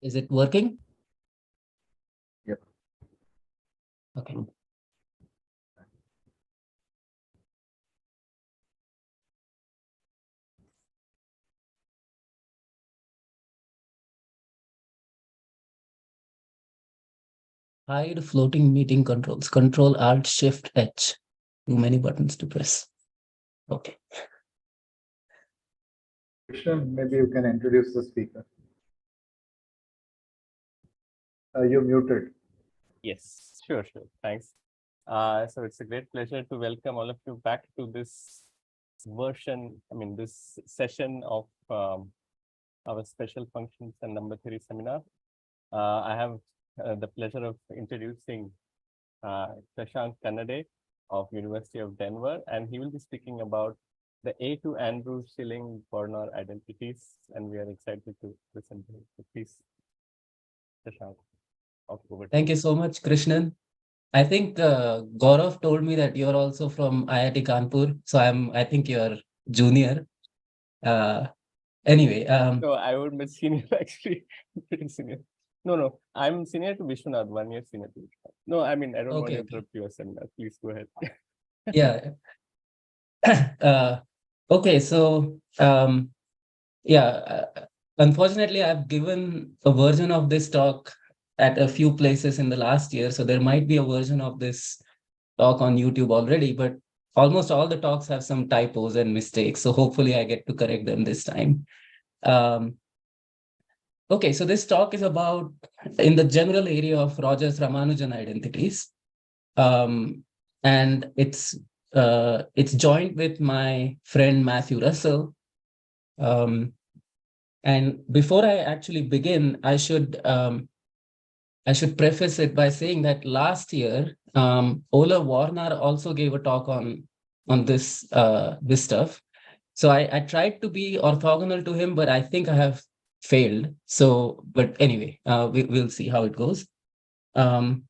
Is it working? Yep. Okay. Hide floating meeting controls. Control Alt Shift H. Too many buttons to press. Okay. Krishnan, maybe you can introduce the speaker. You're muted. Yes, sure. Thanks. So it's a great pleasure to welcome all of you back to this this session of our special functions and number theory seminar. I have the pleasure of introducing Shashank Kanade of University of Denver, and he will be speaking about the A2 Andrew Schilling Borner identities, and we are excited to listen to it. So please, Shashank. Thank you so much, Krishnan. I think Gaurav told me that you're also from IIT Kanpur, so I think you're junior. Anyway. No, I would be senior actually, pretty senior. No, I'm senior to Vishwanath, 1 year senior to Vishwanath. No, I mean, I don't want to interrupt your seminar. Please go ahead. Yeah. Okay, so unfortunately, I've given a version of this talk at a few places in the last year, so there might be a version of this talk on YouTube already, but almost all the talks have some typos and mistakes, so hopefully I get to correct them this time. Okay, so this talk is about in the general area of Rogers-Ramanujan identities, and it's joined with my friend Matthew Russell. And before I actually begin, I should preface it by saying that last year, Ola Warner also gave a talk on this this stuff. So I tried to be orthogonal to him, but I think I have failed. So, but anyway, we'll see how it goes. All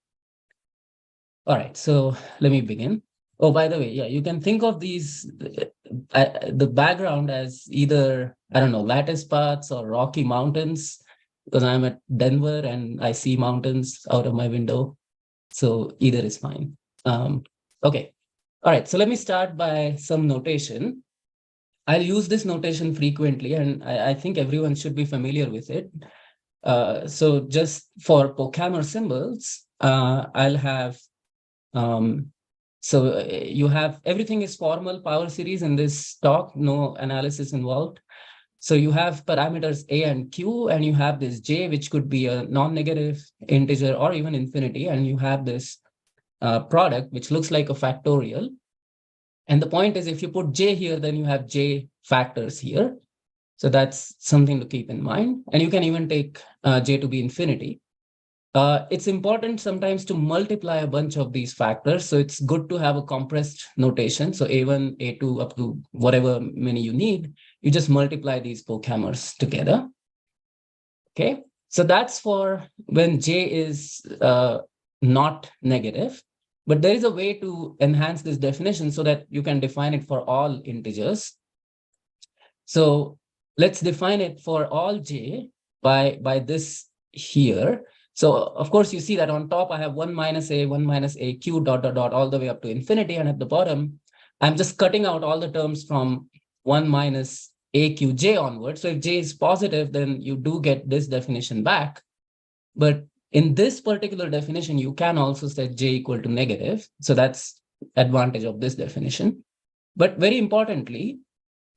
right, so let me begin. Oh, by the way, yeah, you can think of these, the background as either, I don't know, lattice paths or rocky mountains, because I'm at Denver and I see mountains out of my window. So either is fine. Okay. All right, so let me start by some notation. I'll use this notation frequently, and I think everyone should be familiar with it. So just for Pochhammer symbols, I'll have, you have, everything is formal power series in this talk, no analysis involved. So you have parameters A and Q, and you have this J, which could be a non-negative integer or even infinity, and you have this product, which looks like a factorial. And the point is, if you put J here, then you have J factors here. So that's something to keep in mind. And you can even take J to be infinity. It's important sometimes to multiply a bunch of these factors. So it's good to have a compressed notation. So A1, A2, up to whatever many you need, you just multiply these Pochhammers together. Okay, so that's for when J is not negative. But there is a way to enhance this definition so that you can define it for all integers. So let's define it for all J by this here. So of course, you see that on top, I have 1 minus a q dot, dot, dot, all the way up to infinity. And at the bottom, I'm just cutting out all the terms from 1 minus a q j onward. So if J is positive, then you do get this definition back. But in this particular definition, you can also set J equal to negative. So that's advantage of this definition. But very importantly,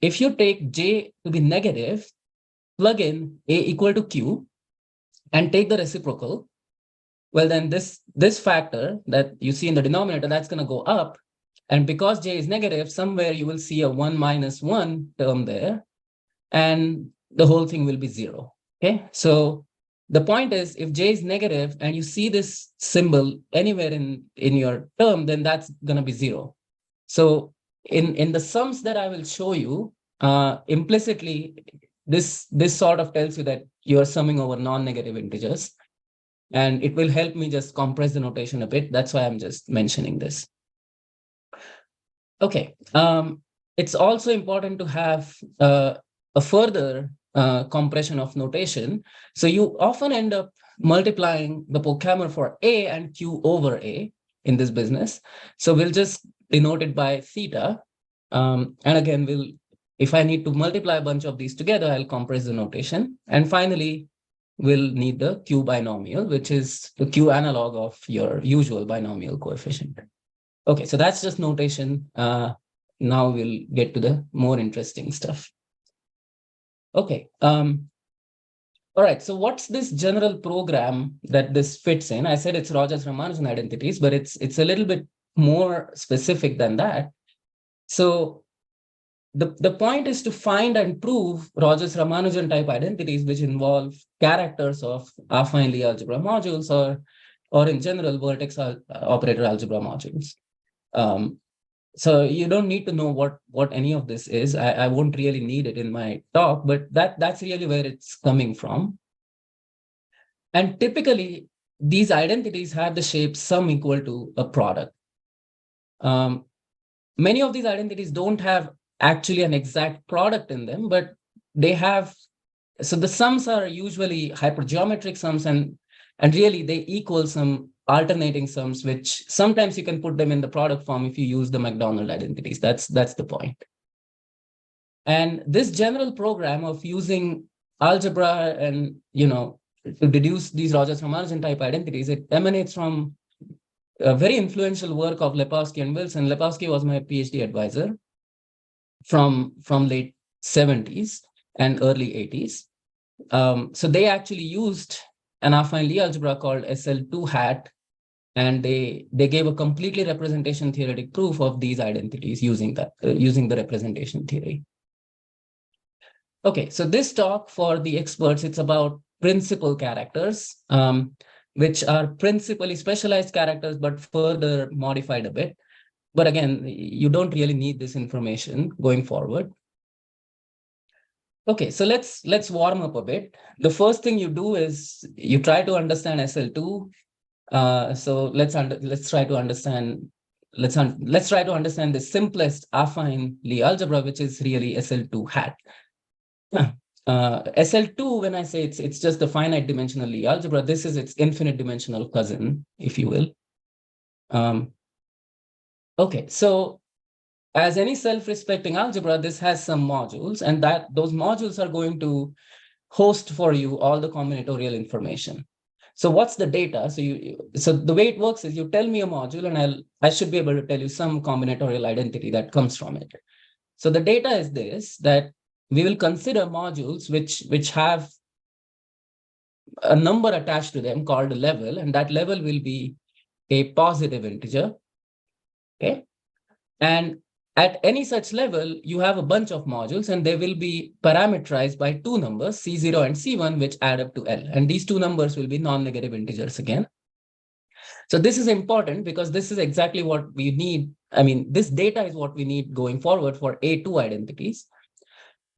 if you take J to be negative, plug in A equal to Q, and take the reciprocal, well, then this factor that you see in the denominator, that's going to go up. And because J is negative, somewhere you will see a 1 minus 1 term there, and the whole thing will be 0. Okay, so the point is, if J is negative and you see this symbol anywhere in your term, then that's going to be 0. So in the sums that I will show you, implicitly, this sort of tells you that you are summing over non-negative integers. And it will help me just compress the notation a bit. That's why I'm just mentioning this. Okay. It's also important to have a further compression of notation. So you often end up multiplying the programmer for A and Q over A in this business. So we'll just denote it by theta. And again, if I need to multiply a bunch of these together, I'll compress the notation. And finally, we'll need the Q binomial, which is the Q analog of your usual binomial coefficient. Okay, so that's just notation. Now we'll get to the more interesting stuff. Okay. All right. So what's this general program that this fits in? I said it's Rogers-Ramanujan identities, but it's a little bit more specific than that. So the point is to find and prove Rogers-Ramanujan type identities, which involve characters of affine Lie algebra modules or in general vertex operator algebra modules. So you don't need to know what any of this is. I won't really need it in my talk, but that's really where it's coming from. And typically, these identities have the shape sum equal to a product. Many of these identities don't have actually an exact product in them, but they have, so the sums are usually hypergeometric sums and really they equal some alternating sums, which sometimes you can put them in the product form if you use the McDonald identities. That's the point. And this general program of using algebra and, to deduce these Rogers-Ramanujan type identities, it emanates from a very influential work of Lepowski and Wilson. Lepowski was my PhD advisor from late 70s and early 80s. So they actually used an affine Lie algebra called SL2 hat, and they gave a completely representation theoretic proof of these identities using the representation theory. Okay, so this talk for the experts, it's about principal characters, which are principally specialized characters, but further modified a bit. But again, you don't really need this information going forward. Okay, so let's warm up a bit. The first thing you do is you try to understand SL2. So let's try to understand the simplest affine Lie algebra, which is really SL2 hat. SL2, when I say it's just the finite dimensional Lie algebra, this is its infinite dimensional cousin, if you will. Okay, so as any self-respecting algebra, this has some modules, and those modules are going to host for you all the combinatorial information. So what's the data? So the way it works is you tell me a module, and I should be able to tell you some combinatorial identity that comes from it. So the data is this, that we will consider modules which have a number attached to them called a level, and that level will be a positive integer. Okay, and at any such level, you have a bunch of modules, and they will be parameterized by two numbers, C0 and C1, which add up to L. And these two numbers will be non-negative integers again. So this is important because this is exactly what we need. I mean, this data is what we need going forward for A2 identities.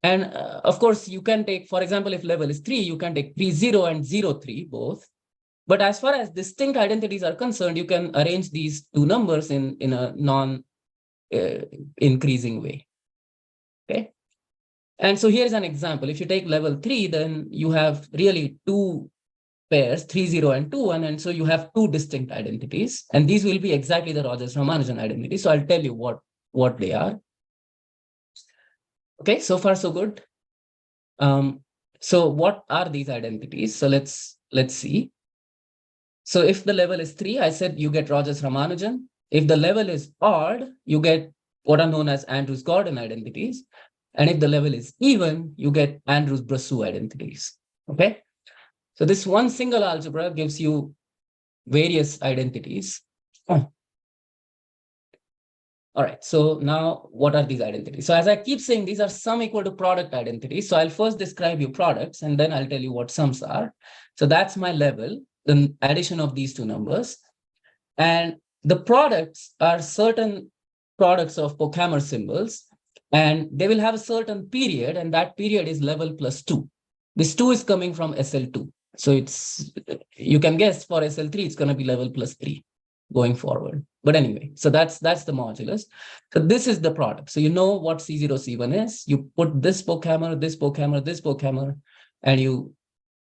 And of course, you can take, for example, if level is 3, you can take 3.0 and 0.3 both. But as far as distinct identities are concerned, you can arrange these two numbers in a non-increasing way. Okay. And so here's an example. If you take level 3, then you have really two pairs, 3.0 and 2.1. And so you have two distinct identities. And these will be exactly the Rogers-Ramanujan identities. So I'll tell you what they are. Okay, so far so good. So what are these identities? So let's see. So if the level is 3, I said you get Rogers-Ramanujan. If the level is odd, you get what are known as Andrews-Gordon identities. And if the level is even, you get Andrews-Brasou identities. Okay, so this one single algebra gives you various identities. All right, so now what are these identities? So as I keep saying, these are sum equal to product identities. So I'll first describe you products, and then I'll tell you what sums are. So that's my level, the addition of these two numbers. And the products are certain products of Pochhammer symbols, and they will have a certain period, and that period is level plus 2. This 2 is coming from SL2. So you can guess for SL3, it's going to be level plus 3. going forward. But anyway, so that's the modulus. So this is the product. So you know what C0, C1 is. You put this spoke hammer, this spoke hammer, this spoke hammer, and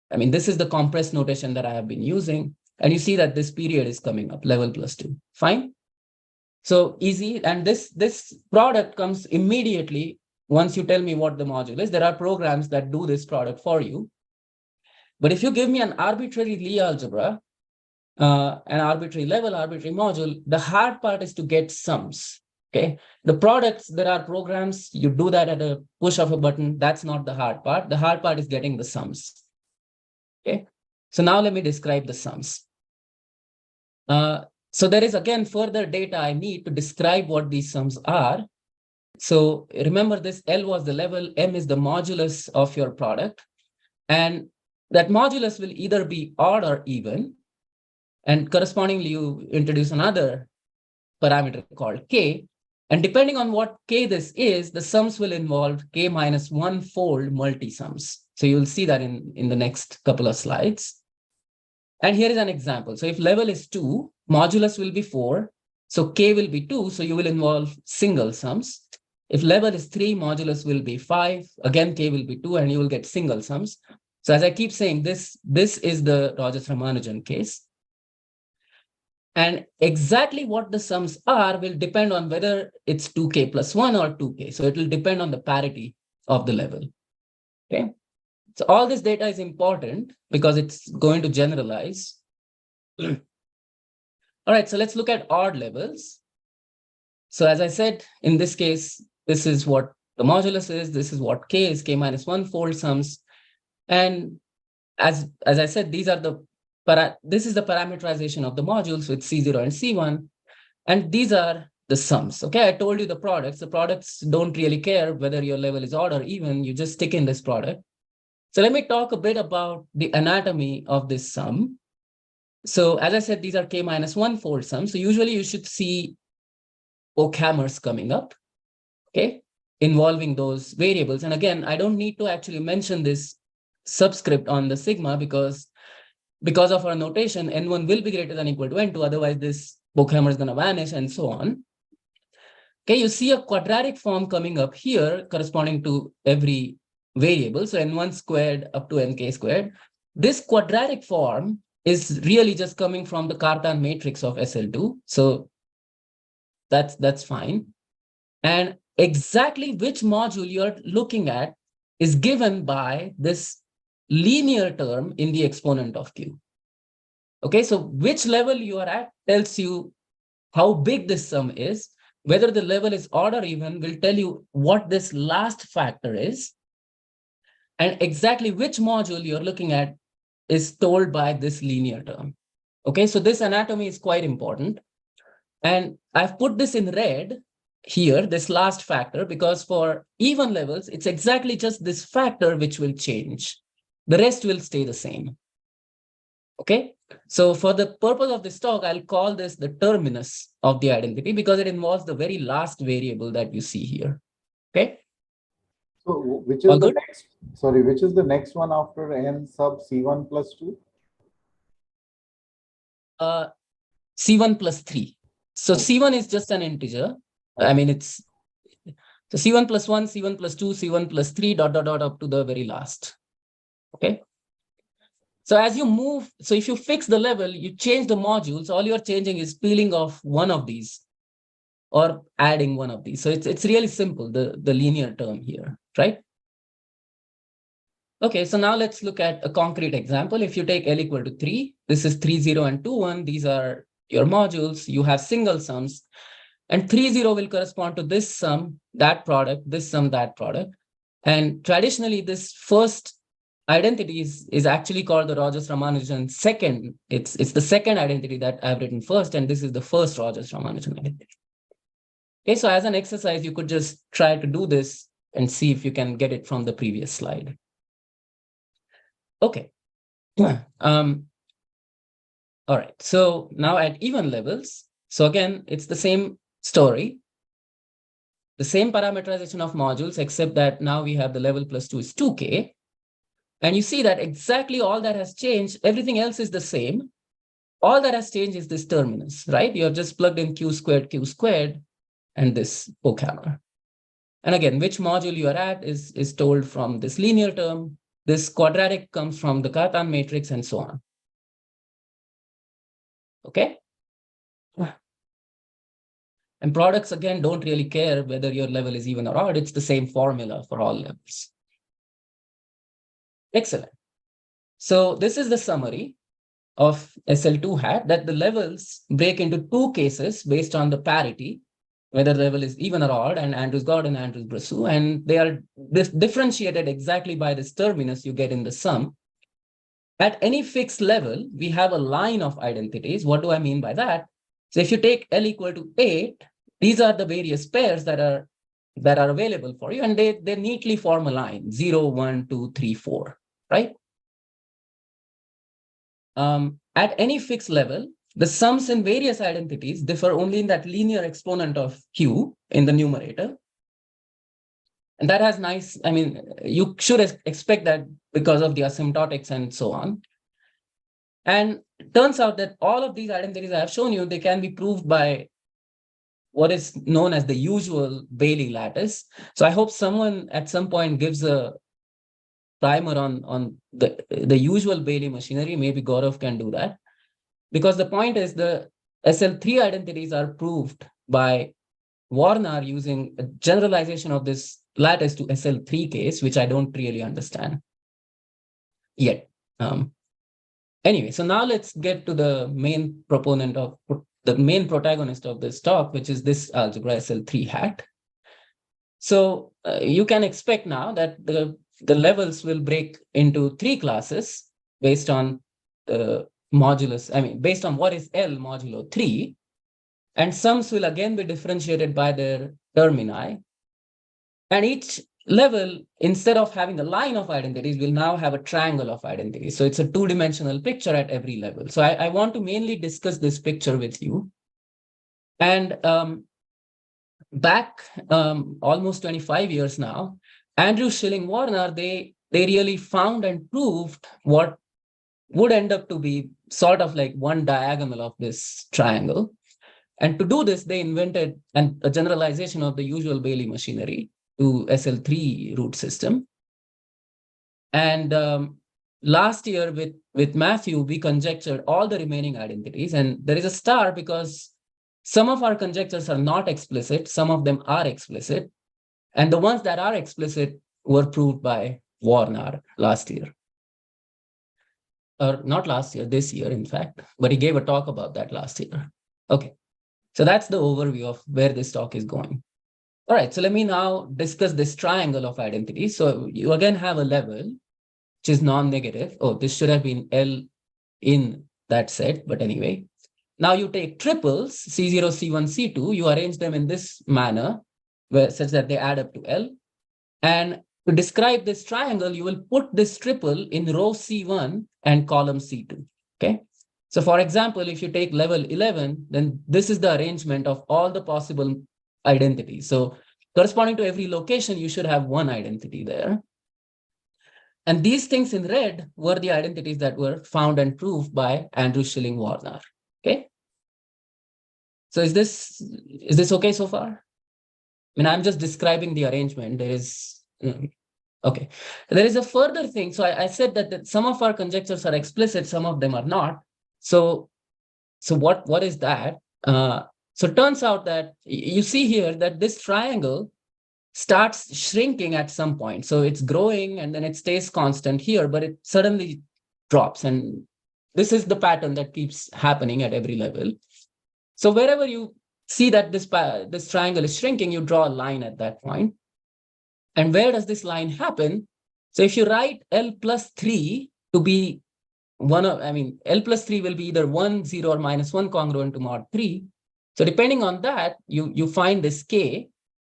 this is the compressed notation that I have been using. And you see that this period is coming up, level +2. Fine. So easy. And this product comes immediately once you tell me what the module is. There are programs that do this product for you. But if you give me an arbitrary Lie algebra, an arbitrary level, arbitrary module, the hard part is to get sums. Okay. The products, there are programs, you do that at a push of a button. That's not the hard part. The hard part is getting the sums. Okay. So now let me describe the sums. So there is again further data I need to describe what these sums are. So remember this L was the level, M is the modulus of your product. And that modulus will either be odd or even. And correspondingly, you introduce another parameter called K. And depending on what K this is, the sums will involve K minus 1-fold multi-sums. So you'll see that in the next couple of slides. And here is an example. So if level is 2, modulus will be 4. So K will be 2. So you will involve single sums. If level is 3, modulus will be 5. Again, K will be 2, and you will get single sums. So as I keep saying, this is the Rogers-Ramanujan case. And exactly what the sums are will depend on whether it's 2K plus 1 or 2K. So it will depend on the parity of the level. Okay. So all this data is important because it's going to generalize. All right, so let's look at odd levels. So as I said, in this case, this is what the modulus is. This is what K is, K minus 1-fold sums. And as I said, these are this is the parameterization of the modules with C0 and C1. And these are the sums. Okay, I told you the products. The products don't really care whether your level is odd or even. You just stick in this product. So let me talk a bit about the anatomy of this sum. So as I said, these are K minus 1-fold sums. So usually you should see oak hammers coming up, okay, involving those variables. And again, I don't need to actually mention this subscript on the sigma because of our notation, N1 will be greater than or equal to N2. Otherwise, this oak hammer is going to vanish and so on. Okay, you see a quadratic form coming up here corresponding to every variable. So N1 squared up to Nk squared. This quadratic form is really just coming from the Cartan matrix of SL2. So that's fine. And exactly which module you're looking at is given by this linear term in the exponent of Q. Okay, so which level you are at tells you how big this sum is. Whether the level is odd or even will tell you what this last factor is. And exactly which module you're looking at is told by this linear term. Okay, so this anatomy is quite important. And I've put this in red here, this last factor, because for even levels, it's exactly just this factor which will change. The rest will stay the same. Okay, so for the purpose of this talk, I'll call this the terminus of the identity because it involves the very last variable that you see here. Okay. So which is the next, sorry, which is the next one after n sub C1 plus 2? C1 plus 3. So C1 is just an integer. I mean, it's so C1 plus 1, C1 plus 2, C1 plus 3, dot, dot, dot, up to the very last. Okay. So as you move, so if you fix the level, you change the modules, all you're changing is peeling off one of these or adding one of these. So it's really simple, the linear term here, right? Okay, so now let's look at a concrete example. If you take L equal to 3, this is 3, 0, and 2, 1. These are your modules. You have single sums. And 3, 0 will correspond to this sum, that product, this sum, that product. And traditionally, this first identity is actually called the Rogers-Ramanujan second. It's the second identity that I've written first, and this is the first Rogers-Ramanujan identity. Okay, so as an exercise, you could just try to do this and see if you can get it from the previous slide. Okay. All right, so now at even levels, so again, it's the same story. The same parameterization of modules, except that now we have the level plus 2 is 2K. And you see that exactly all that has changed. Everything else is the same. All that has changed is this terminus, right? You have just plugged in q squared, and this oak-hammer. And again, which module you are at is told from this linear term. This quadratic comes from the Cartan matrix and so on. Okay? And products, again, don't really care whether your level is even or odd. It's the same formula for all levels. Excellent. So this is the summary of SL2 hat, that the levels break into two cases based on the parity, whether the level is even or odd, and Andrews-Gordon and Andrews-Brasou, and they are differentiated exactly by this terminus you get in the sum. At any fixed level, we have a line of identities. What do I mean by that? So if you take L equal to 8, these are the various pairs that are available for you, and they neatly form a line, 0, 1, 2, 3, 4, right? At any fixed level, the sums in various identities differ only in that linear exponent of Q in the numerator. And that has nice, I mean, you should expect that because of the asymptotics and so on. And it turns out that all of these identities I have shown you, they can be proved by what is known as the usual Bailey lattice. So I hope someone at some point gives a primer on the usual Bailey machinery. Maybe Gaurav can do that. Because the point is the SL3 identities are proved by Warner using a generalization of this lattice to SL3 case, which I don't really understand yet. Anyway, so now let's get to the main protagonist of this talk, which is this algebra SL3 hat. So you can expect now that the levels will break into three classes based on the modulus, based on what is L modulo 3, and sums will again be differentiated by their termini. And each level, instead of having a line of identities, will now have a triangle of identities. So it's a two-dimensional picture at every level. So I want to mainly discuss this picture with you. And back almost 25 years now, Andrew, Schilling, Warner, they really found and proved what would end up to be sort of like one diagonal of this triangle. And to do this, they invented a generalization of the usual Bailey machinery to SL3 root system. And last year with Matthew, we conjectured all the remaining identities. And there is a star because some of our conjectures are not explicit, some of them are explicit. And the ones that are explicit were proved by Warner last year. Or not last year, this year, in fact, but he gave a talk about that last year. Okay, so that's the overview of where this talk is going. All right, so let me now discuss this triangle of identities. So you again have a level, which is non-negative. Oh, this should have been L in that set, but anyway. Now you take triples, C0, C1, C2, you arrange them in this manner, such that they add up to L. And to describe this triangle, you will put this triple in row C1 and column C2, okay? So for example, if you take level 11, then this is the arrangement of all the possible identities. So corresponding to every location, you should have one identity there. And these things in red were the identities that were found and proved by Andrew, Schilling, Warner, okay? So is this okay so far? I mean, I'm just describing the arrangement. There is, okay. There is a further thing. So I said that some of our conjectures are explicit, some of them are not. So what is that? So it turns out that you see here that this triangle starts shrinking at some point. So it's growing and then it stays constant here, but it suddenly drops. And this is the pattern that keeps happening at every level. So wherever you see that this triangle is shrinking, you draw a line at that point. And where does this line happen? So if you write L plus 3 to be L plus 3 will be either 1, 0, or -1 congruent to mod 3. So depending on that, you find this K,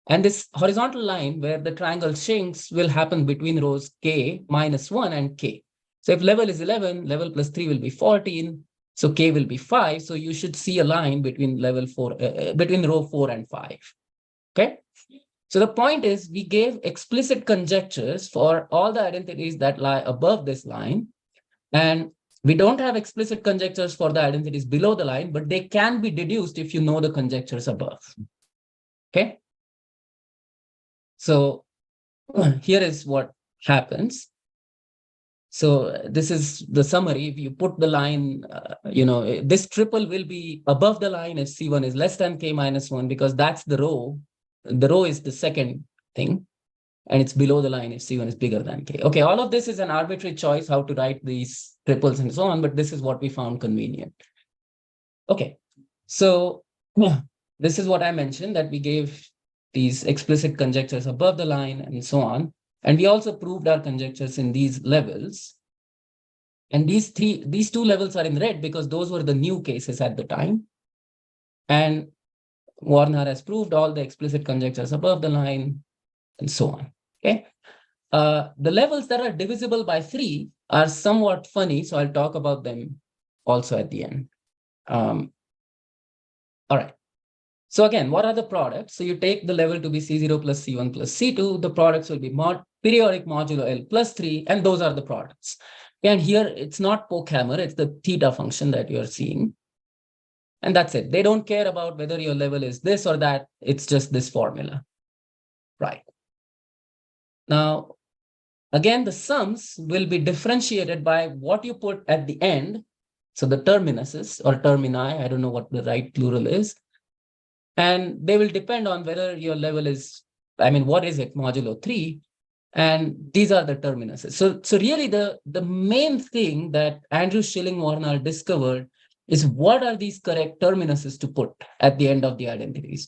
and this horizontal line where the triangle shrinks will happen between rows K, -1, and K. So if level is 11, level plus 3 will be 14. So K will be 5. So you should see a line between between row 4 and 5. Okay. So the point is, we gave explicit conjectures for all the identities that lie above this line. And We don't have explicit conjectures for the identities below the line, but they can be deduced if you know the conjectures above. Okay. So here is what happens. So this is the summary. If you put the line, this triple will be above the line if C1 is less than K minus 1, because that's the row. The row is the second thing, and it's below the line if C1 is bigger than K. Okay, all of this is an arbitrary choice how to write these triples and so on, but this is what we found convenient. Okay, so this is what I mentioned, that we gave these explicit conjectures above the line and so on. And we also proved our conjectures in these levels. And these two levels are in red because those were the new cases at the time. And Warner has proved all the explicit conjectures above the line and so on. Okay. The levels that are divisible by 3 are somewhat funny, so I'll talk about them also at the end. All right. So again, what are the products? So you take the level to be C0 plus C1 plus C2. The products will be periodic modulo L plus 3, and those are the products. And here it's not Pochhammer, it's the theta function that you're seeing. And that's it. They don't care about whether your level is this or that. It's just this formula. Right. Now, again, the sums will be differentiated by what you put at the end. So the terminuses or termini, I don't know what the right plural is. And they will depend on whether your level is, what is it, modulo 3? And these are the terminuses. So really the main thing that Andrew Schilling-Warnall discovered is what are these correct terminuses to put at the end of the identities.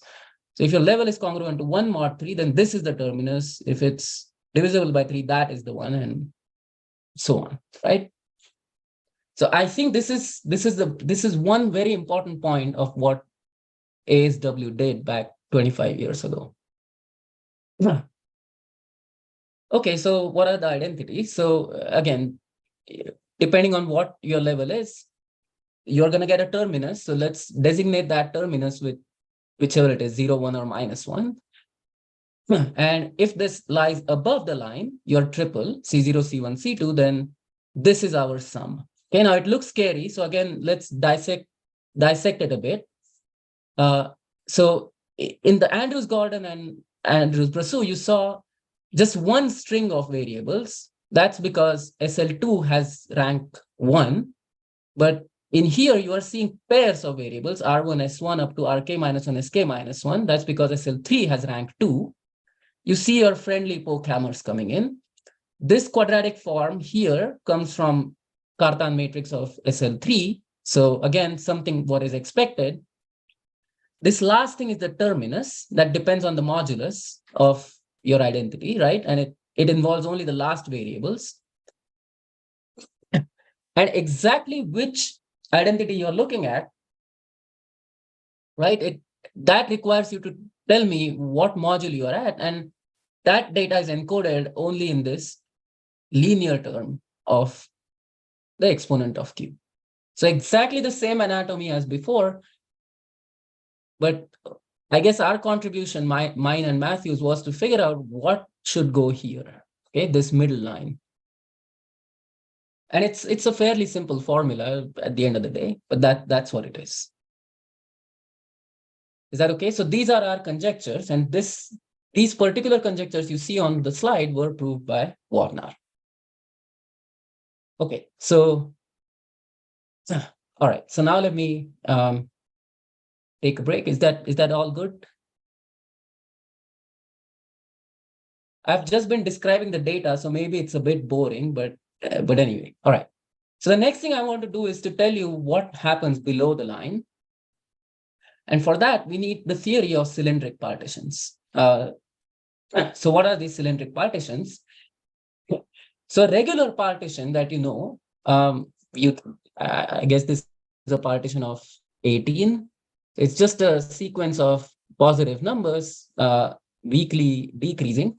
So if your level is congruent to 1 mod 3, then this is the terminus. If it's divisible by 3, that is the one, and so on, right? So I think this is one very important point of what ASW did back 25 years ago. Okay, so what are the identities? So again, depending on what your level is, you're going to get a terminus. So let's designate that terminus with whichever it is, 0, 1, or minus 1. And if this lies above the line, your triple, C0, C1, C2, then this is our sum. Okay, now it looks scary. So again, let's dissect it a bit. So in the Andrews-Gordon and Andrews-Brasou, you saw just one string of variables. That's because SL2 has rank 1. But in here, you are seeing pairs of variables, R1, S1 up to RK minus 1, SK minus 1. That's because SL3 has rank 2. You see your friendly Pochhammers coming in. This quadratic form here comes from Cartan matrix of SL3. So again, something what is expected. This last thing is the terminus that depends on the modulus of your identity, right? And it involves only the last variables. And exactly which identity you're looking at, right? That requires you to tell me what module you are at. And that data is encoded only in this linear term of the exponent of Q. So exactly the same anatomy as before, but I guess our contribution, mine and Matthew's, was to figure out what should go here, okay, this middle line. And it's a fairly simple formula at the end of the day, but that's what it is. Is that okay? So these are our conjectures, and these particular conjectures you see on the slide were proved by Warner. Okay, so all right. So now let me take a break. Is that all good? I've just been describing the data, so maybe it's a bit boring, but anyway, all right. So the next thing I want to do is to tell you what happens below the line. And for that, we need the theory of cylindric partitions. So what are these cylindric partitions? So a regular partition that you know, I guess this is a partition of 18. It's just a sequence of positive numbers, weakly decreasing.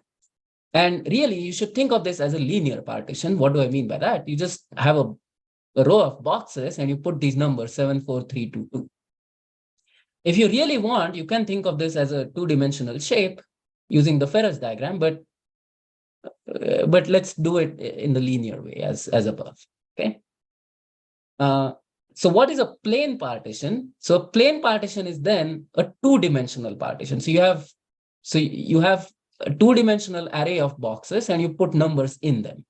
And really, you should think of this as a linear partition. What do I mean by that? You just have a row of boxes and you put these numbers 7, 4, 3, 2, 2. If you really want, you can think of this as a two-dimensional shape using the Ferris diagram, but let's do it in the linear way as above, okay? So what is a plane partition? So a plane partition is then a two-dimensional partition. So you have a two-dimensional array of boxes and you put numbers in them.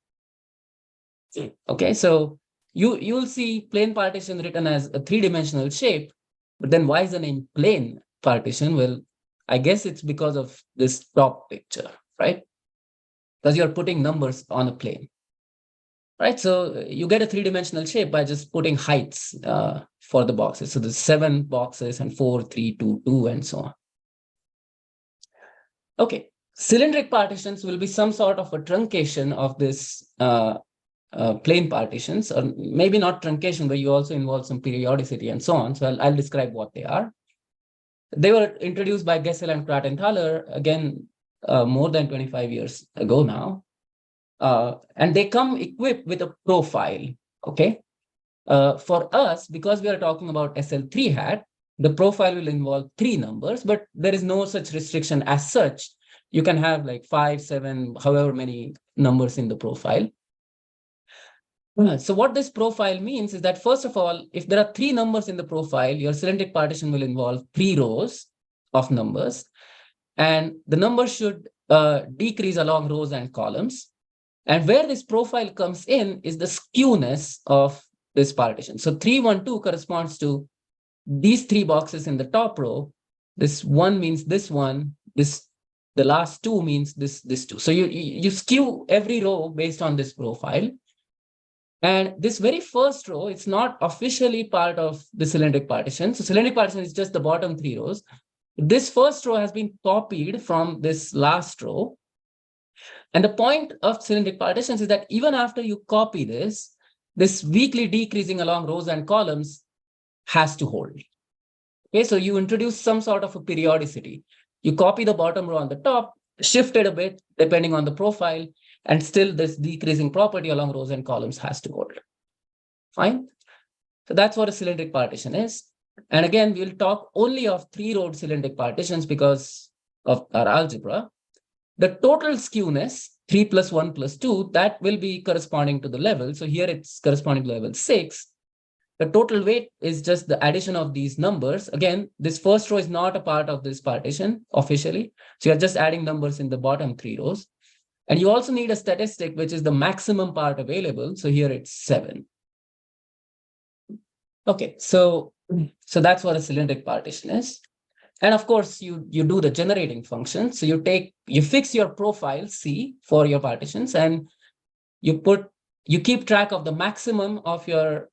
Okay, so you'll see plane partition written as a three-dimensional shape, but then why is the name plane partition? Well, I guess it's because of this top picture, right? Because you're putting numbers on a plane. Right, so you get a three-dimensional shape by just putting heights for the boxes. So there's 7 boxes and 4, 3, 2, 2, and so on. Okay, cylindric partitions will be some sort of a truncation of this plane partitions, or maybe not truncation, but you also involve some periodicity and so on. So I'll describe what they are. They were introduced by Gessel and Kratenthaler, again, more than 25 years ago now. And they come equipped with a profile, okay? For us, because we are talking about SL3 hat, the profile will involve 3 numbers, but there is no such restriction as such. You can have like 5, 7, however many numbers in the profile. So what this profile means is that, first of all, if there are 3 numbers in the profile, your cylindric partition will involve 3 rows of numbers, and the numbers should decrease along rows and columns. And where this profile comes in is the skewness of this partition. So 3, 1, 2 corresponds to these 3 boxes in the top row. This 1 means this one. The last 2 means this 2. So you skew every row based on this profile. And this very first row, it's not officially part of the cylindric partition. So cylindric partition is just the bottom 3 rows. This first row has been copied from this last row. And the point of cylindric partitions is that even after you copy this weakly decreasing along rows and columns has to hold. Okay, so you introduce some sort of a periodicity. You copy the bottom row on the top, shift it a bit depending on the profile, and still this decreasing property along rows and columns has to hold. Fine. So that's what a cylindric partition is. And again, we'll talk only of 3-rowed cylindric partitions because of our algebra. The total skewness, 3 plus 1 plus 2, that will be corresponding to the level. So here it's corresponding to level 6. The total weight is just the addition of these numbers. Again, this first row is not a part of this partition officially. So you're just adding numbers in the bottom 3 rows. And you also need a statistic, which is the maximum part available. So here it's 7. Okay, so that's what a cylindric partition is. And of course, you do the generating function. So you fix your profile C for your partitions, and you keep track of the maximum of your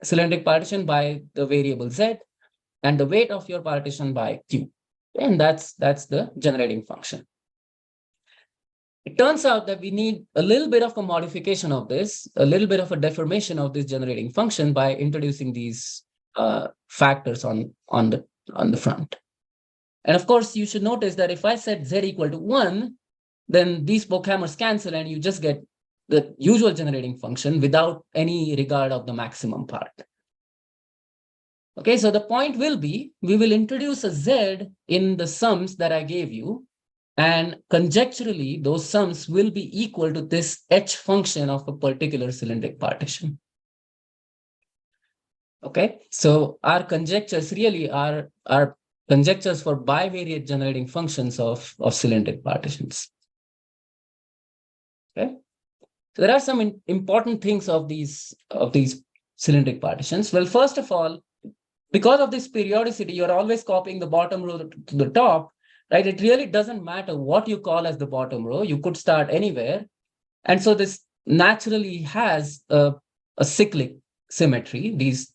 cylindric partition by the variable Z, and the weight of your partition by Q. And that's the generating function. It turns out that we need a little bit of a modification of this, a little bit of a deformation of this generating function by introducing these factors on the front. And of course, you should notice that if I set Z equal to 1, then these Bookhammers cancel and you just get the usual generating function without any regard of the maximum part. Okay, so the point will be, we will introduce a Z in the sums that I gave you, and conjecturally, those sums will be equal to this H function of a particular cylindric partition. Okay, so our conjectures really are conjectures for bivariate generating functions of cylindric partitions. Okay, so there are some important things of these cylindric partitions. Well, first of all, because of this periodicity, you're always copying the bottom row to the top, right? It really doesn't matter what you call as the bottom row. You could start anywhere. And so this naturally has a cyclic symmetry, these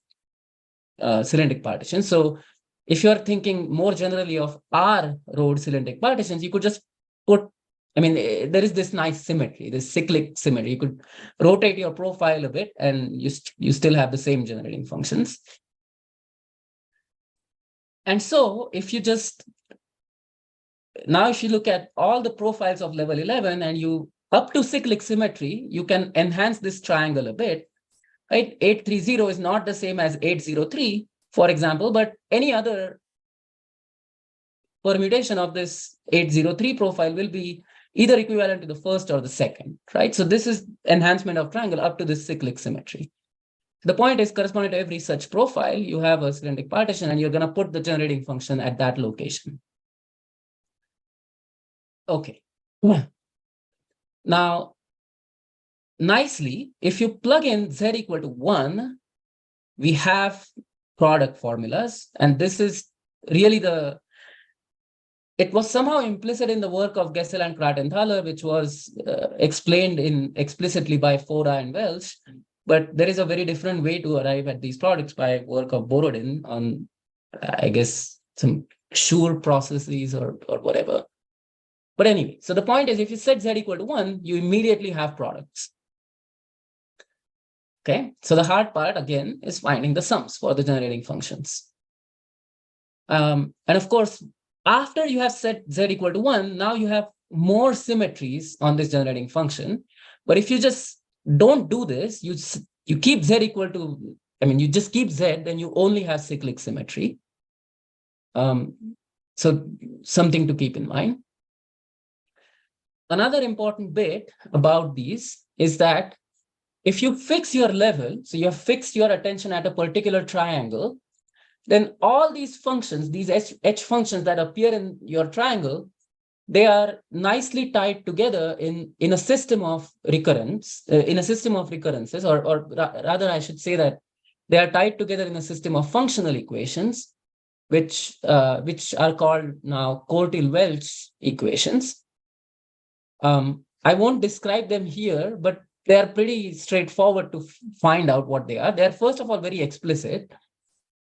cylindric partitions. So if you're thinking more generally of R-rowed cylindric partitions, you could just put, there is this nice symmetry, this cyclic symmetry. You could rotate your profile a bit and you still have the same generating functions. And so if you look at all the profiles of level 11 and you up to cyclic symmetry, you can enhance this triangle a bit, right? 830 is not the same as 803, for example, but any other permutation of this 803 profile will be either equivalent to the first or the second, right? So this is enhancement of triangle up to this cyclic symmetry. The point is, corresponding to every such profile, you have a cyclic partition, and you're going to put the generating function at that location. Okay. Now, nicely, if you plug in z equal to 1, we have product formulas. And this is really it was somehow implicit in the work of Gessel and Kratenthaler, which was explained explicitly by Fora and Welch. But there is a very different way to arrive at these products by work of Borodin on, I guess, some Schur processes or whatever. But anyway, so the point is, if you set z equal to 1, you immediately have products. Okay, so the hard part, again, is finding the sums for the generating functions. And of course, after you have set z equal to 1, now you have more symmetries on this generating function. But if you just don't do this, you keep z equal to, you just keep z, then you only have cyclic symmetry. So something to keep in mind. Another important bit about these is that if you fix your level, so you have fixed your attention at a particular triangle, then all these functions, these h functions that appear in your triangle, they are nicely tied together in a system of recurrence, in a system of recurrences, or rather I should say that they are tied together in a system of functional equations, which are called now Cortil-Welch equations. I won't describe them here, but they are pretty straightforward to find out what they are. They are, first of all, very explicit.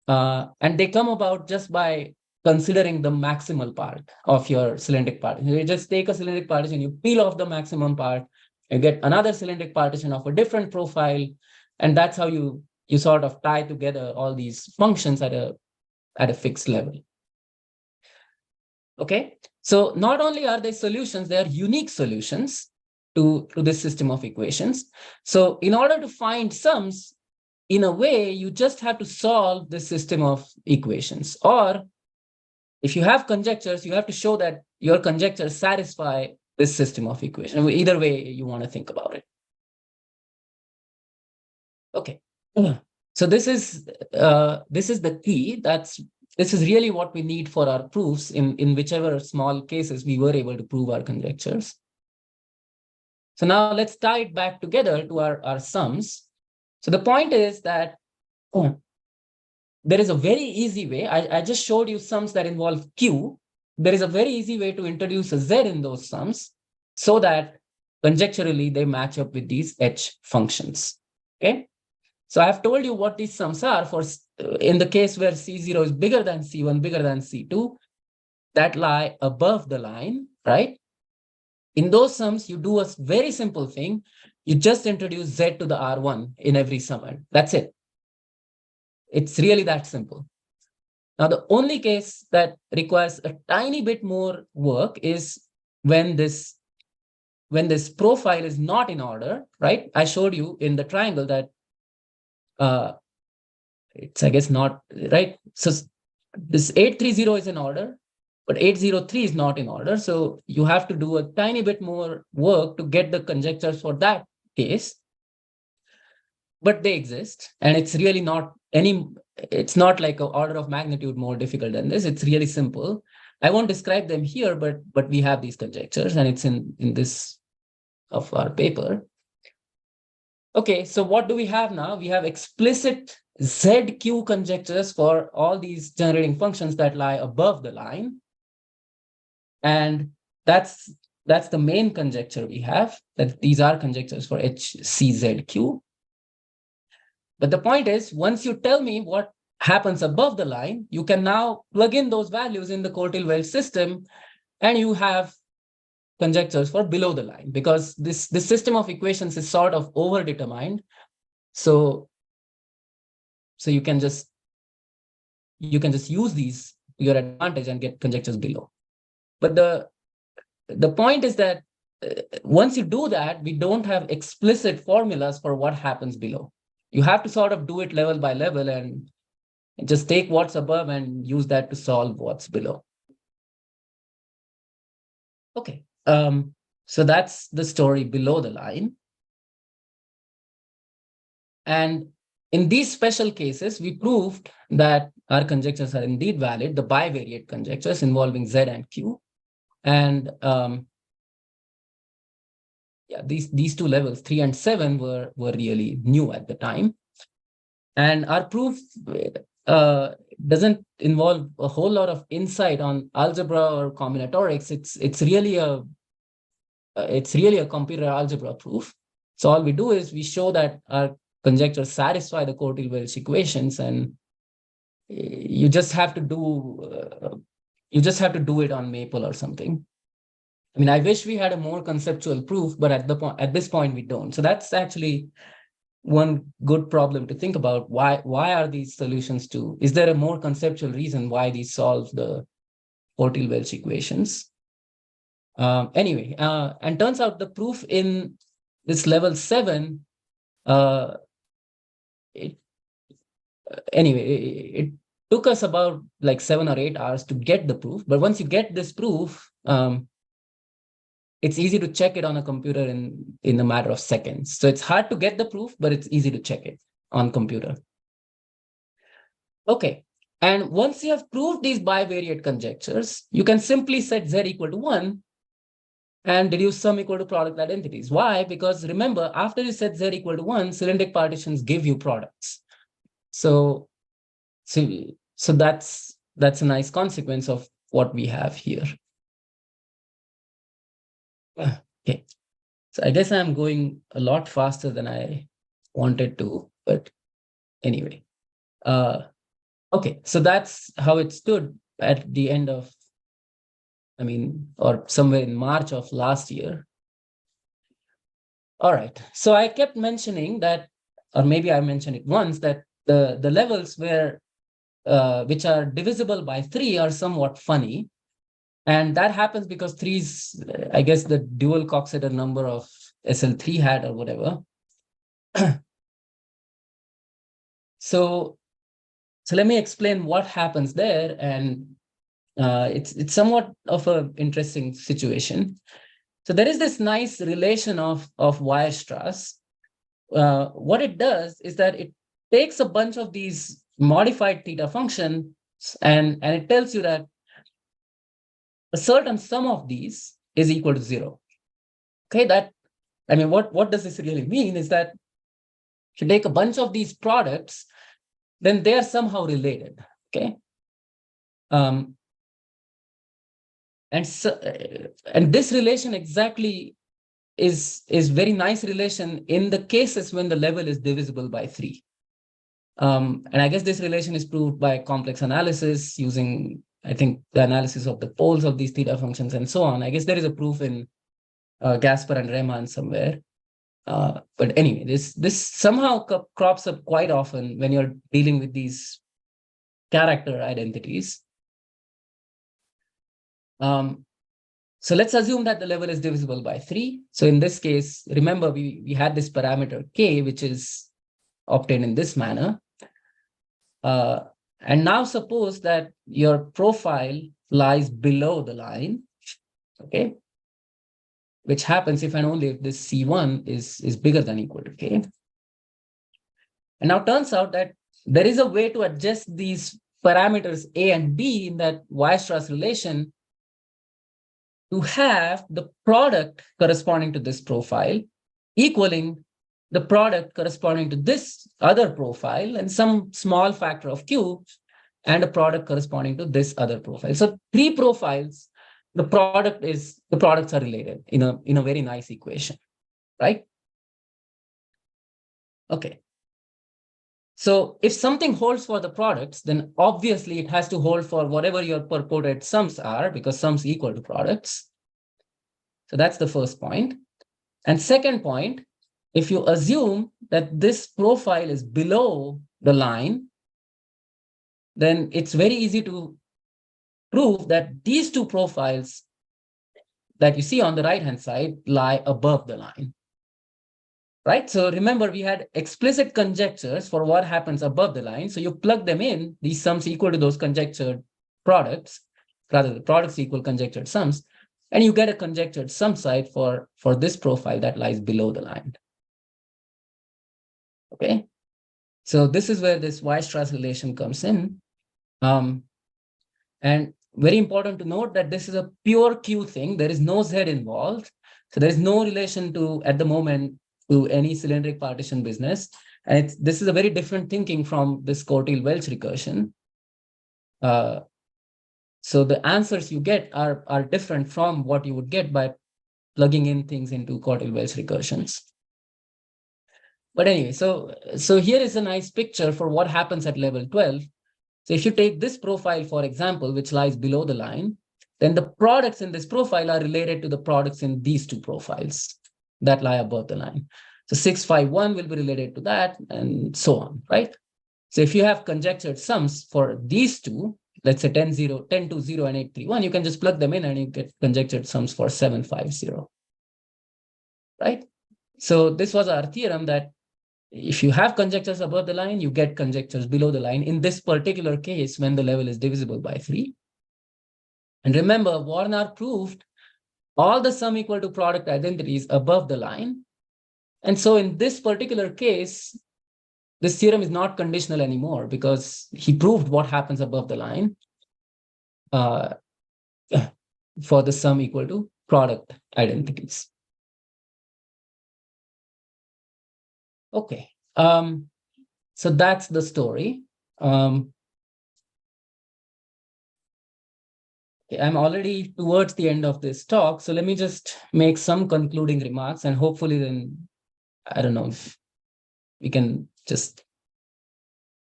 And they come about just by considering the maximal part of your cylindric partition. You just take a cylindric partition, you peel off the maximum part, you get another cylindric partition of a different profile, and that's how you sort of tie together all these functions at a fixed level. Okay, so not only are they solutions, they are unique solutions to this system of equations. So in order to find sums, in a way, you just have to solve this system of equations. Or if you have conjectures, you have to show that your conjectures satisfy this system of equations. Either way you want to think about it. Okay, so this is the key. This is really what we need for our proofs in whichever small cases we were able to prove our conjectures. So now let's tie it back together to our sums. So the point is that there is a very easy way. I just showed you sums that involve Q. There is a very easy way to introduce a Z in those sums so that conjecturally they match up with these H functions. Okay. So I have told you what these sums are for in the case where C0 is bigger than C1, bigger than C2, that lie above the line, right? In those sums, you do a very simple thing. You just introduce Z to the R1 in every sum. That's it. It's really that simple. Now, the only case that requires a tiny bit more work is when this profile is not in order, right? I showed you in the triangle that it's, I guess, not, right? So this 830 is in order, but 803 is not in order. So you have to do a tiny bit more work to get the conjectures for that case. But they exist, and it's really not it's not like an order of magnitude more difficult than this. It's really simple. I won't describe them here, but we have these conjectures, and it's in this of our paper. Okay, so what do we have now? We have explicit ZQ conjectures for all these generating functions that lie above the line. And that's the main conjecture we have, that these are conjectures for HCZQ. But the point is, once you tell me what happens above the line, you can now plug in those values in the Cortil-Welch system, and you have conjectures for below the line, because this system of equations is sort of overdetermined. So you can just use these to your advantage and get conjectures below. But the point is that once you do that, we don't have explicit formulas for what happens below. You have to sort of do it level by level and just take what's above and use that to solve what's below. Okay, so that's the story below the line. And in these special cases, we proved that our conjectures are indeed valid, the bivariate conjectures involving Z and Q. And yeah, these two levels, 3 and 7, were really new at the time. And our proof doesn't involve a whole lot of insight on algebra or combinatorics. It's really a computer algebra proof. So all we do is we show that our conjectures satisfy the Cortez-Welch equations, and you just have to do it on Maple or something. I mean, I wish we had a more conceptual proof, but at this point we don't. So that's actually one good problem to think about. Why are these solutions to? Is there a more conceptual reason why these solve the Cortez-Welch equations? Anyway, and turns out the proof in this level 7, it took us about like 7 or 8 hours to get the proof. But once you get this proof, it's easy to check it on a computer in a matter of seconds. So it's hard to get the proof, but it's easy to check it on computer. Okay, and once you have proved these bivariate conjectures, you can simply set Z equal to 1 and deduce sum equal to product identities. Why? Because remember, after you set Z equal to 1, cylindric partitions give you products. So that's a nice consequence of what we have here. Okay, so I guess I'm going a lot faster than I wanted to, but anyway. Okay, so that's how it stood at the end of, or somewhere in March of last year. All right, so I kept mentioning that, or maybe I mentioned it once, that the levels which are divisible by 3 are somewhat funny. And that happens because 3 is, I guess, the dual Coxeter number of SL3 hat or whatever. So let me explain what happens there. And it's somewhat of an interesting situation. So there is this nice relation of Weierstrass. What it does is that it takes a bunch of these modified theta functions and it tells you that a certain sum of these is equal to 0. Okay, what does this really mean is that if you take a bunch of these products, then they are somehow related. Okay. And this relation exactly is very nice relation in the cases when the level is divisible by 3. And I guess this relation is proved by complex analysis using, I think, the analysis of the poles of these theta functions and so on. I guess there is a proof in Gasper and Rehman somewhere. But anyway, this somehow crops up quite often when you're dealing with these character identities. So let's assume that the level is divisible by 3. So in this case, remember, we had this parameter k, which is obtained in this manner. And now suppose that your profile lies below the line, okay? Which happens if and only if this C1 is bigger than or equal to k. And now turns out that there is a way to adjust these parameters A and B in that Weierstrass relation to have the product corresponding to this profile equaling the product corresponding to this other profile and some small factor of Q and a product corresponding to this other profile. So 3 profiles, the products are related in a very nice equation, right? Okay. So if something holds for the products, then obviously it has to hold for whatever your purported sums are, because sums equal to products. So that's the first point. And second point, if you assume that this profile is below the line, then it's very easy to prove that these 2 profiles that you see on the right-hand side lie above the line. Right? So remember, we had explicit conjectures for what happens above the line. So you plug them in, these sums equal to those conjectured products, rather the products equal conjectured sums, and you get a conjectured sum side for this profile that lies below the line. Okay. So this is where this Weierstrass relation comes in. And very important to note that this is a pure Q thing. There is no Z involved. So there is no relation to, at the moment, to any cylindric partition business. And this is a very different thinking from this Cortile-Welch recursion. So the answers you get are different from what you would get by plugging in things into Cortile-Welch recursions. But anyway, so here is a nice picture for what happens at level 12. So if you take this profile, for example, which lies below the line, then the products in this profile are related to the products in these two profiles that lie above the line. So 651 will be related to that, and so on, right? So if you have conjectured sums for these two, let's say 10, 0, 10, 2, 0, and 8, 3, 1, you can just plug them in and you get conjectured sums for 7, 5, 0, right? So this was our theorem that if you have conjectures above the line, you get conjectures below the line in this particular case when the level is divisible by 3. And remember, Warner proved all the sum equal to product identities above the line. And so in this particular case, this theorem is not conditional anymore because he proved what happens above the line for the sum equal to product identities. Okay, so that's the story. Okay, I'm already towards the end of this talk, so let me just make some concluding remarks, and hopefully then, I don't know if we can just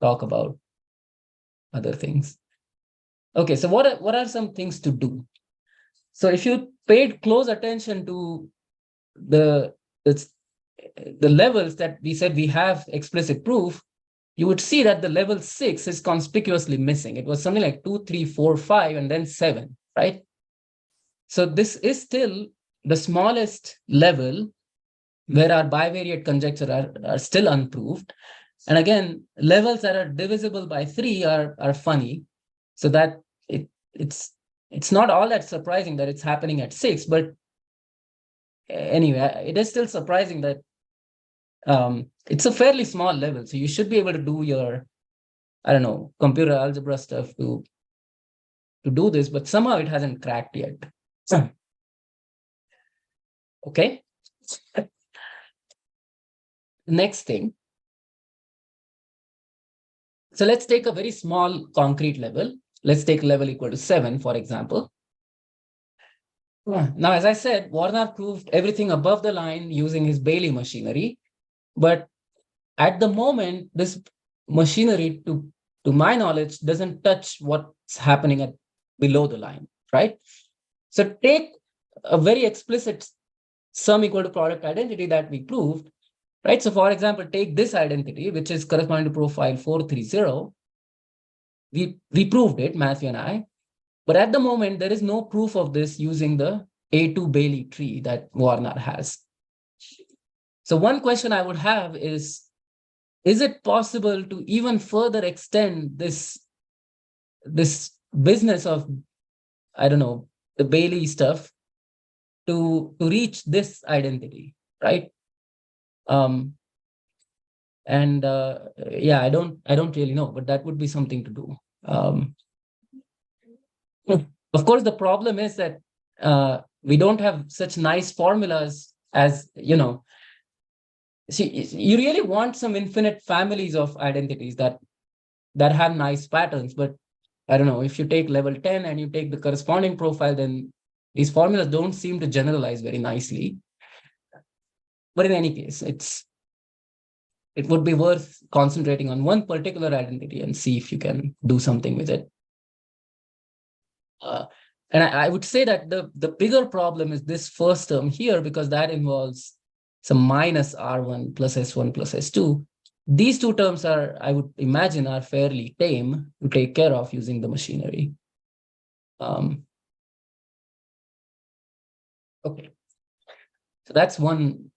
talk about other things. Okay, so what are some things to do? So if you paid close attention to the levels that we said we have explicit proof, you would see that the level 6 is conspicuously missing. It was something like 2, 3, 4, 5, and then 7, right? So this is still the smallest level where our bivariate conjecture are still unproved. And again, levels that are divisible by 3 are funny. So that it's not all that surprising that it's happening at 6, but anyway, it is still surprising that it's a fairly small level. So you should be able to do your, I don't know, computer algebra stuff to do this, but somehow it hasn't cracked yet. Okay. Next thing. So let's take a very small concrete level. Let's take level equal to 7, for example. Now, as I said, Warner proved everything above the line using his Bailey machinery. But at the moment, this machinery, to my knowledge, doesn't touch what's happening at below the line, right? So take a very explicit sum equal to product identity that we proved, right? So for example, take this identity, which is corresponding to profile 430. We proved it, Matthew and I. But at the moment, there is no proof of this using the A2 Bailey tree that Warner has. So one question I would have is it possible to even further extend this business of, I don't know, the Bailey stuff to reach this identity, right? Yeah, I don't really know, but that would be something to do. Of course, the problem is that we don't have such nice formulas as, see, you really want some infinite families of identities that have nice patterns, but I don't know, if you take level 10 and you take the corresponding profile, then these formulas don't seem to generalize very nicely. But in any case, it would be worth concentrating on one particular identity and see if you can do something with it. And I would say that the bigger problem is this first term here, because that involves some minus R1 plus S1 plus S2. These two terms are, I would imagine, are fairly tame to take care of using the machinery. Okay. So that's one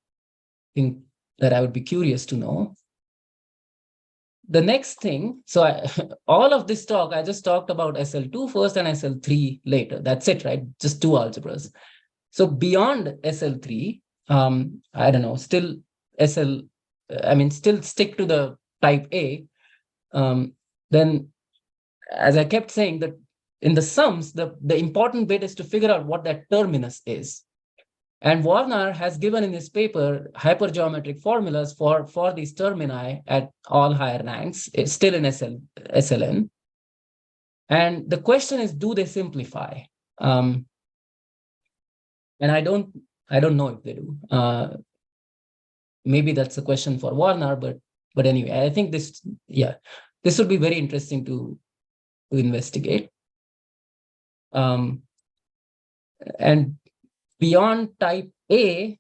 thing that I would be curious to know. The next thing, so all of this talk, I just talked about SL2 first and SL3 later. That's it, right? Just two algebras. So beyond SL3, I don't know, still still stick to the type A, then as I kept saying, that in the sums, the important bit is to figure out what that terminus is. And Warner has given in his paper hypergeometric formulas for these termini at all higher ranks. It's still in SLN. And the question is, do they simplify? And I don't know if they do. Maybe that's a question for Warner, but anyway, I think this would be very interesting to investigate. And beyond type A,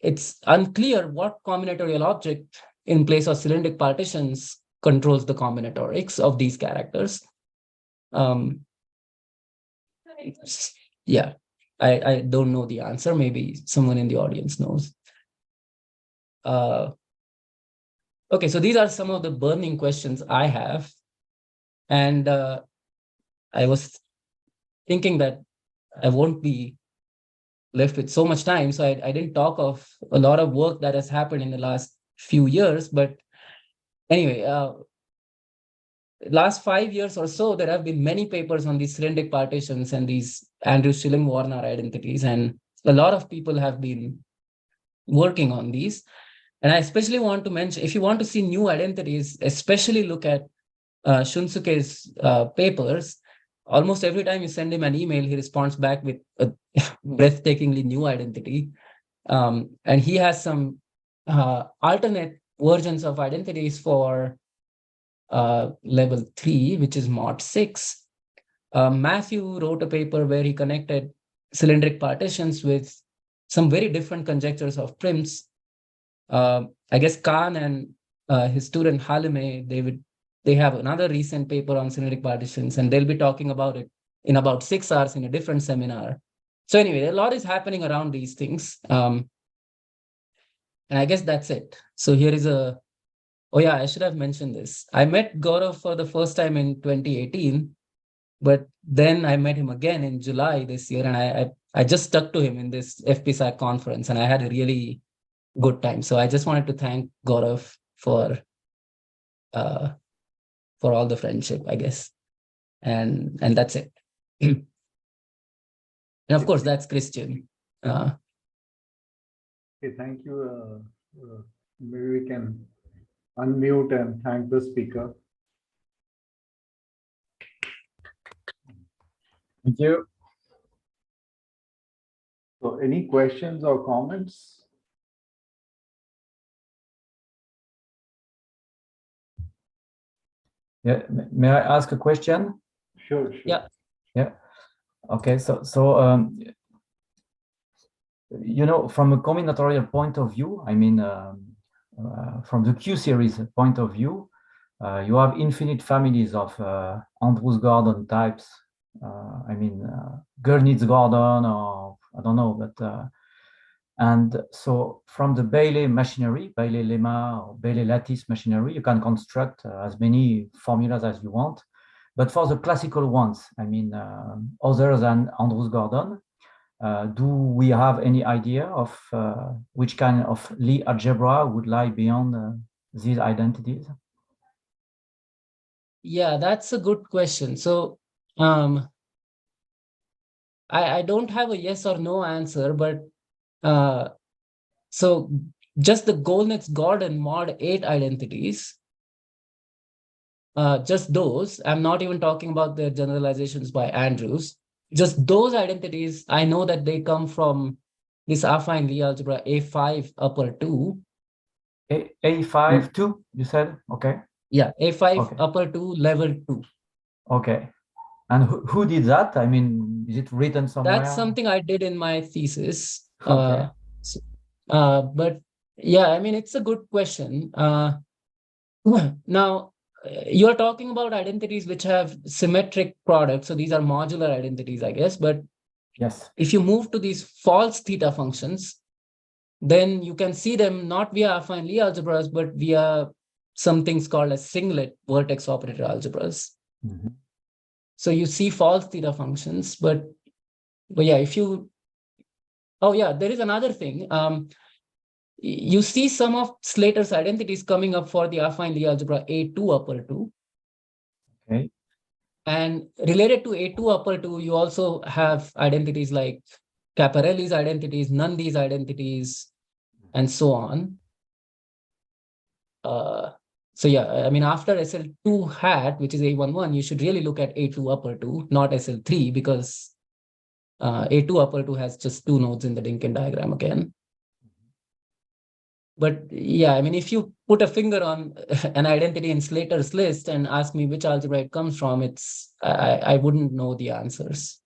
it's unclear what combinatorial object in place of cylindric partitions controls the combinatorics of these characters. I don't know the answer. Maybe someone in the audience knows. Okay, so these are some of the burning questions I have. And I was thinking that I won't be left with so much time. So I didn't talk of a lot of work that has happened in the last few years. But anyway, last 5 years or so, there have been many papers on these cylindric partitions and these Andrews-Schilling-Warner identities. And a lot of people have been working on these. And I especially want to mention, if you want to see new identities, especially look at Shunsuke's papers. Almost every time you send him an email, he responds back with a breathtakingly new identity. And he has some alternate versions of identities for level 3, which is mod 6. Matthew wrote a paper where he connected cylindric partitions with some very different conjectures of prims. I guess Khan and his student Halime, they have another recent paper on cylindric partitions, and they'll be talking about it in about 6 hours in a different seminar. So anyway, a lot is happening around these things. And I guess that's it. So here is oh yeah, I should have mentioned this. I met Gaurav for the first time in 2018, but then I met him again in July this year, and I just stuck to him in this FPSAC conference, and I had a really good time. So I just wanted to thank Gaurav for all the friendship, I guess. And that's it. And of course, that's Christian. Okay, thank you. Maybe we can unmute and thank the speaker. Thank you. So any questions or comments? Yeah, may I ask a question? Sure. Yeah. Okay, so you know, from a combinatorial point of view, I mean, from the Q series point of view, you have infinite families of Andrews-Gordon types. I mean, girl needs Gordon, or I don't know, but and so from the Bailey machinery, Bailey lemma or Bailey lattice machinery, you can construct as many formulas as you want. But for the classical ones, I mean, other than Andrews-Gordon, do we have any idea of which kind of Lie algebra would lie beyond these identities? Yeah, that's a good question. So I don't have a yes or no answer, but so just the Golnitz-Gordon mod 8 identities, just those, I'm not even talking about the generalizations by Andrews, just those identities, I know that they come from this affine Lie algebra A5 upper 2. A5 2, you said? Okay. Yeah, A5 upper 2, level 2. Okay. And who did that? I mean, is it written somewhere? That's something I did in my thesis. Okay. But yeah, I mean, it's a good question. Now, you're talking about identities which have symmetric products. So these are modular identities, I guess. But yes, if you move to these false theta functions, then you can see them not via affine Lie algebras, but via some things called as singlet vertex operator algebras. Mm-hmm. So you see false theta functions, but yeah, if you, oh yeah, there is another thing. you see some of Slater's identities coming up for the affine Lie algebra A2 upper 2. Okay. And related to A2 upper 2, you also have identities like Caparelli's identities, Nandi's identities, and so on. So yeah, I mean, after SL2 hat, which is A11, you should really look at A2 upper 2, not SL3, because A2 upper 2 has just 2 nodes in the Dinkin diagram again. But yeah, I mean, if you put a finger on an identity in Slater's list and ask me which algebra it comes from, I wouldn't know the answers.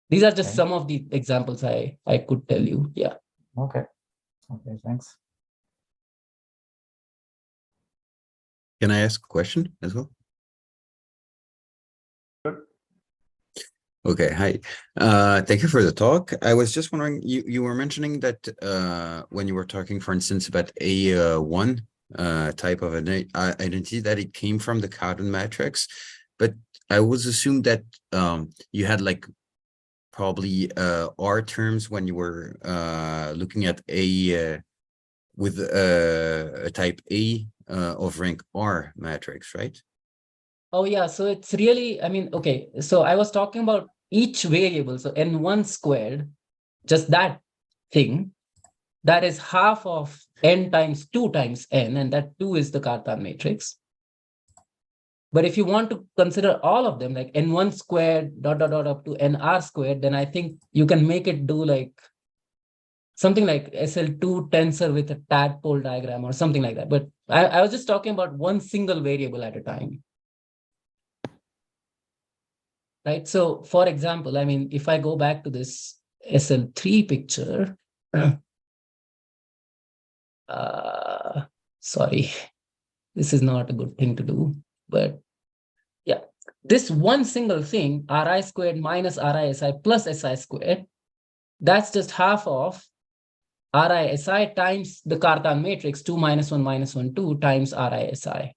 These are just some of the examples I could tell you. Yeah. Okay. Okay, thanks. Can I ask a question as well? Okay, hi. Thank you for the talk. I was just wondering, you were mentioning that when you were talking, for instance, about A1 type of identity, that it came from the Cartan matrix, but I was assumed that you had like probably R terms when you were looking at A with a type A of rank R matrix, right? Oh yeah, so it's really, I mean, okay, so I was talking about each variable, so n1 squared, just that thing, that is half of n times 2 times n, and that 2 is the Cartan matrix. But if you want to consider all of them, like n1 squared, dot, dot, dot, up to nr squared, then I think you can make it do like something like SL2 tensor with a tadpole diagram or something like that. But I was just talking about one single variable at a time. Right. So for example, I mean, if I go back to this SL3 picture, sorry, this is not a good thing to do, but yeah, this one single thing, Ri squared minus RISI plus SI squared, that's just half of RISI times the Cartan matrix 2 minus 1 minus 1 2 times RISI.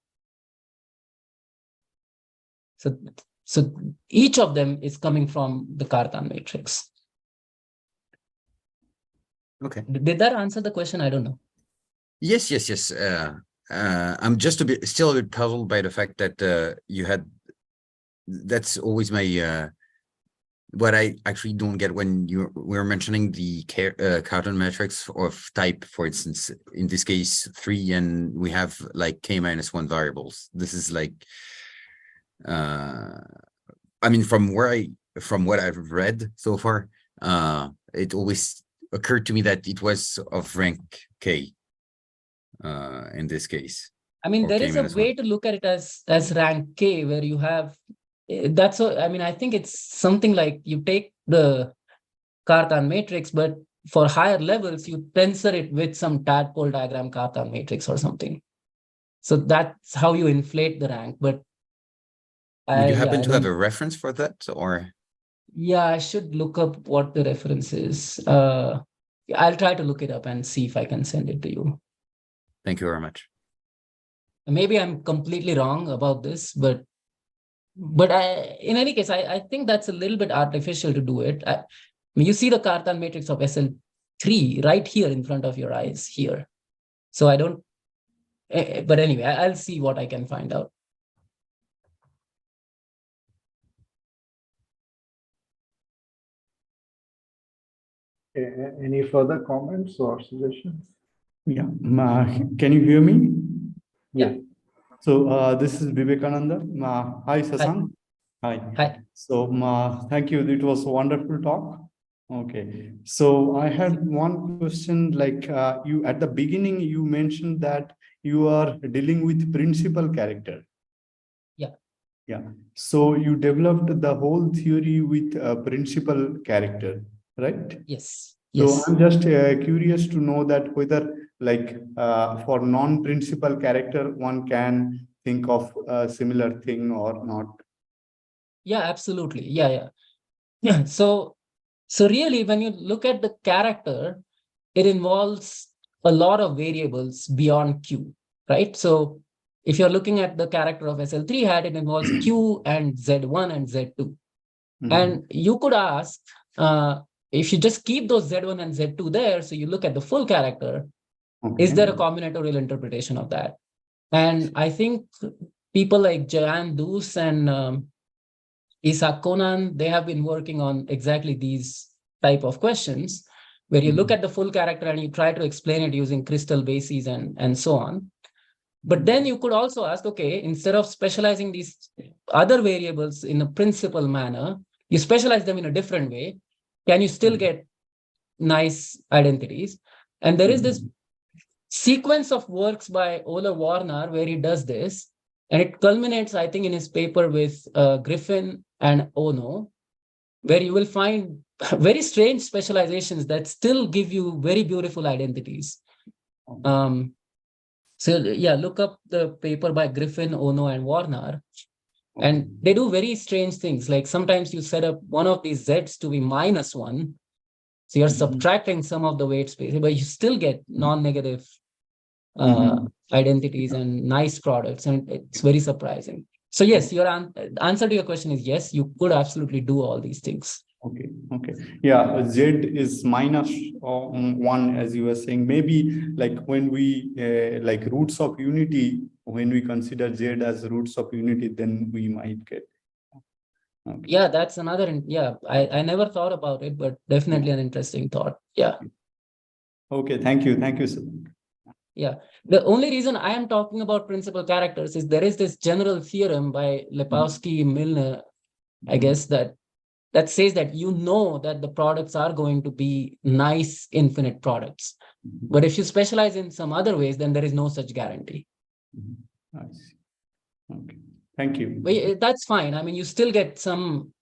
So each of them is coming from the Cartan matrix. Okay. Did that answer the question? I don't know. Yes. I'm just still a bit puzzled by the fact that you had. That's always my what I actually don't get when you were mentioning the Cartan matrix of type, for instance, in this case 3, and we have like k-1 variables. This is like, I mean, from what I've read so far, it always occurred to me that it was of rank k in this case. I mean, there is a way to look at it as rank k, where you have that's so. I mean, I think it's something like you take the Cartan matrix, but for higher levels, you tensor it with some tadpole diagram Cartan matrix or something. So that's how you inflate the rank. But would you happen to have a reference for that, or? Yeah, I should look up what the reference is. I'll try to look it up and see if I can send it to you. Thank you very much. Maybe I'm completely wrong about this, but in any case, I think that's a little bit artificial to do it. You see the Cartan matrix of SL3 right here in front of your eyes here. So I don't, but anyway, I'll see what I can find out. Any further comments or suggestions? Yeah, can you hear me? Yeah. So this is Vivekananda. Hi, Shashank. Hi. Hi. So thank you. It was a wonderful talk. Okay. So I had one question. Like you at the beginning, you mentioned that you are dealing with principal character. Yeah. Yeah. So you developed the whole theory with a principal character, right? Yes. So Yes. I'm just curious to know that whether like for non-principal character, one can think of a similar thing or not. Yeah, absolutely. Yeah. So really, when you look at the character, it involves a lot of variables beyond Q, right? So if you're looking at the character of SL3 hat, it involves Q and Z1 and Z2. Mm-hmm. And you could ask, if you just keep those Z1 and Z2 there, so you look at the full character, Okay. Is there a combinatorial interpretation of that? And I think people like Jan Doos and Isaac Conan, they have been working on exactly these type of questions, where you look at the full character and you try to explain it using crystal bases and so on. But then you could also ask, okay, instead of specializing these other variables in a principal manner, you specialize them in a different way. Can you still get nice identities? And there is this sequence of works by Ola Warner where he does this, and it culminates, I think, in his paper with Griffin and Ono, where you will find very strange specializations that still give you very beautiful identities. So yeah, look up the paper by Griffin, Ono, and Warner. And they do very strange things. Like sometimes you set up one of these Zs to be -1. So you're subtracting some of the weight space, but you still get non-negative identities and nice products. And it's very surprising. So yes, your answer to your question is yes, you could absolutely do all these things. Okay. Yeah, Z is -1, as you were saying. Maybe like when we like roots of unity, when we consider Z as roots of unity, then we might get. Okay. Yeah, that's another. Yeah, I never thought about it, but definitely an interesting thought. Yeah. Okay, thank you, sir. Yeah, the only reason I am talking about principal characters is there is this general theorem by Lepowski, Milner, I guess, that says that that the products are going to be nice infinite products. But if you specialize in some other ways, then there is no such guarantee. I see. Okay, thank you. But that's fine. I mean, you still get some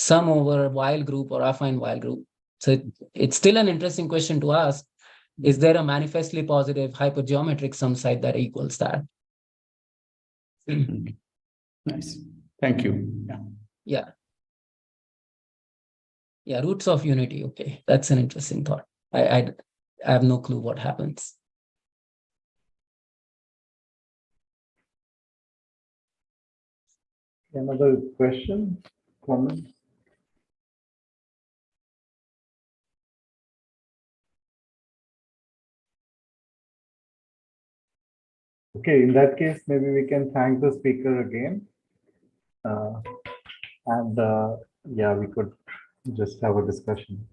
over Weil group or affine Weil group. So it's still an interesting question to ask. Is there a manifestly positive hypergeometric sum site that equals that? Okay. Nice. Thank you. Yeah. Yeah, roots of unity. Okay, that's an interesting thought. I have no clue what happens. Another question, comment? Okay, in that case, maybe we can thank the speaker again. And yeah, we could just have a discussion.